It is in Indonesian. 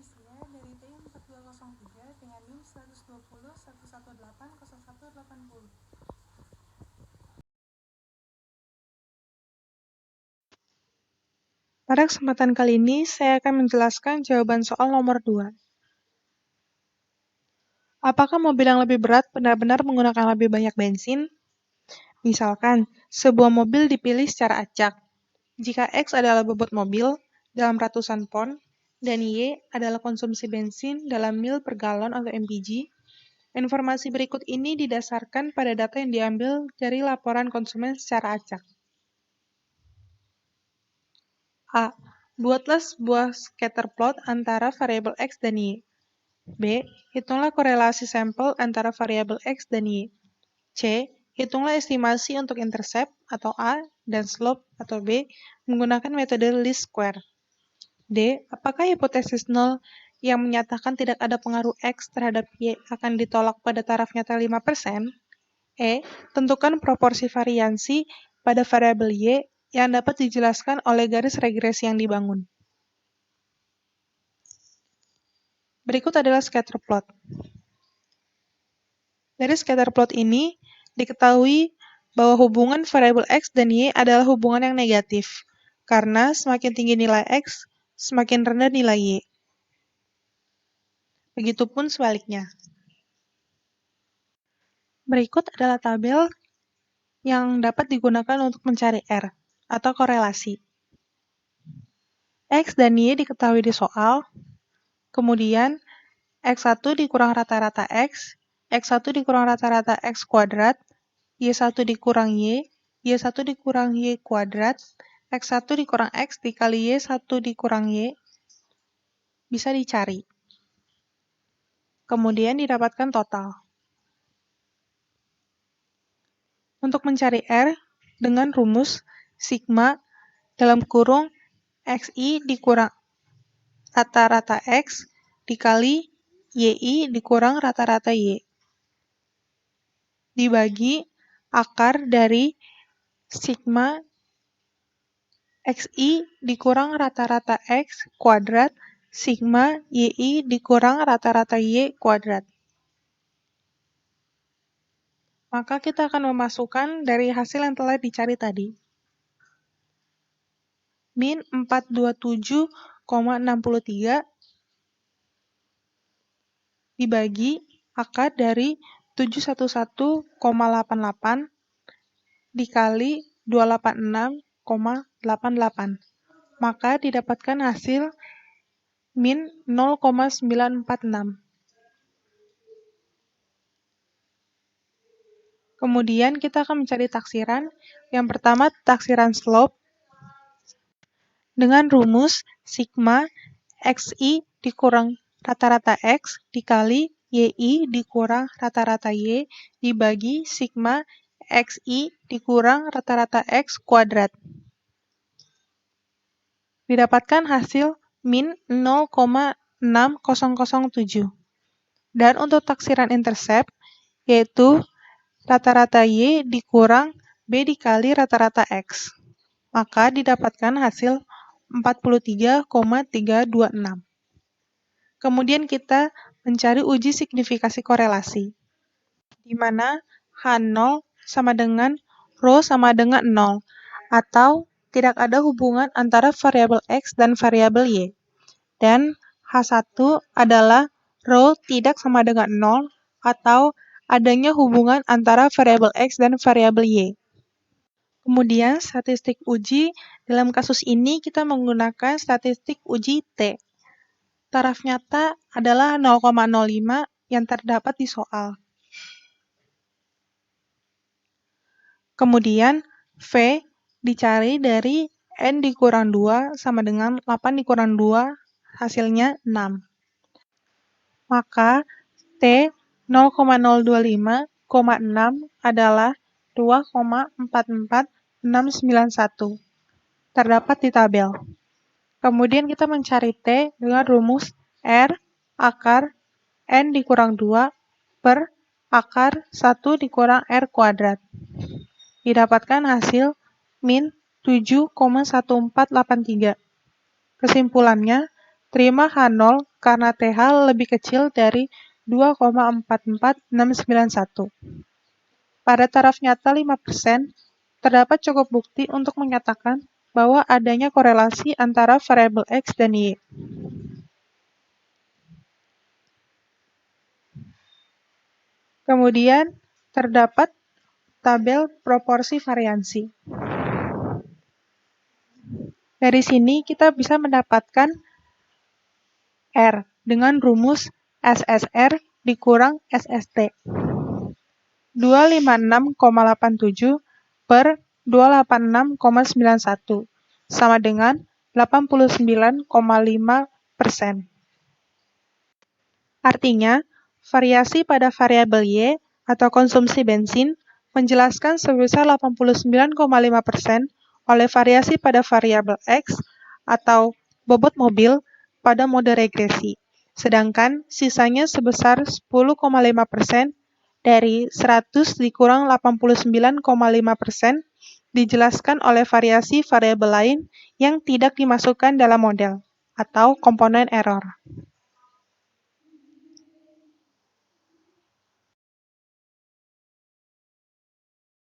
Indonesia dari TI 4203 dengan NIM 120.118.0180. Pada kesempatan kali ini, saya akan menjelaskan jawaban soal nomor 2. Apakah mobil yang lebih berat benar-benar menggunakan lebih banyak bensin? Misalkan, sebuah mobil dipilih secara acak. Jika X adalah bobot mobil dalam ratusan pon, dan Y adalah konsumsi bensin dalam mil per galon atau MPG, informasi berikut ini didasarkan pada data yang diambil dari laporan konsumen secara acak. A. Buatlah sebuah scatter plot antara variabel X dan Y. B. Hitunglah korelasi sampel antara variabel X dan Y. C. Hitunglah estimasi untuk intercept atau A dan slope atau B menggunakan metode least square. D. Apakah hipotesis nol yang menyatakan tidak ada pengaruh X terhadap Y akan ditolak pada taraf nyata 5%? E. Tentukan proporsi variansi pada variabel Y yang dapat dijelaskan oleh garis regresi yang dibangun. Berikut adalah scatter plot. Dari scatter plot ini, diketahui bahwa hubungan variabel X dan Y adalah hubungan yang negatif, karena semakin tinggi nilai X, semakin rendah nilai Y. Begitupun sebaliknya. Berikut adalah tabel yang dapat digunakan untuk mencari R, atau korelasi. X dan Y diketahui di soal, kemudian X1 dikurang rata-rata X, X1 dikurang rata-rata X kuadrat, Y1 dikurang Y, Y1 dikurang Y kuadrat, X1 dikurang X dikali Y1 dikurang Y, bisa dicari. Kemudian didapatkan total. Untuk mencari R, dengan rumus sigma dalam kurung XI dikurang rata-rata X dikali YI dikurang rata-rata Y. Dibagi akar dari sigma XI dikurang rata-rata X kuadrat sigma YI dikurang rata-rata Y kuadrat. Maka kita akan memasukkan dari hasil yang telah dicari tadi. Min 427,63 dibagi akar dari 711,88 dikali 286,88. Maka didapatkan hasil min 0,946. Kemudian kita akan mencari taksiran. Yang pertama, taksiran slope dengan rumus sigma XI dikurang rata-rata X dikali YI dikurang rata-rata Y dibagi sigma XI dikurang rata-rata X kuadrat. Didapatkan hasil min 0,6007. Dan untuk taksiran intercept, yaitu rata-rata Y dikurang B dikali rata-rata X. Maka didapatkan hasil 43,326. Kemudian kita mencari uji signifikasi korelasi, di mana H0 sama dengan rho sama dengan 0, atau tidak ada hubungan antara variabel X dan variabel Y. Dan H1 adalah rho tidak sama dengan 0, atau adanya hubungan antara variabel X dan variabel Y. Kemudian, statistik uji, dalam kasus ini kita menggunakan statistik uji T. Taraf nyata adalah 0,05 yang terdapat di soal. Kemudian, V dicari dari N dikurang 2 sama dengan 8 dikurang 2, hasilnya 6. Maka, T 0,025,6 adalah 2,44691. Terdapat di tabel. Kemudian kita mencari T dengan rumus R akar N dikurang 2 per akar 1 dikurang R kuadrat. Didapatkan hasil min 7,1483. Kesimpulannya, terima H0 karena TH lebih kecil dari 2,44691. Pada taraf nyata 5%, terdapat cukup bukti untuk menyatakan bahwa adanya korelasi antara variabel X dan Y. Kemudian, terdapat tabel proporsi variansi. Dari sini kita bisa mendapatkan R dengan rumus SSR dikurang SST. 256,87 per 286,91 sama dengan 89,5%. Artinya, variasi pada variabel Y atau konsumsi bensin menjelaskan sebesar 89,5% oleh variasi pada variabel X atau bobot mobil pada mode regresi, sedangkan sisanya sebesar 10,5% dari 100 dikurang 89,5% dijelaskan oleh variasi variabel lain yang tidak dimasukkan dalam model atau komponen error.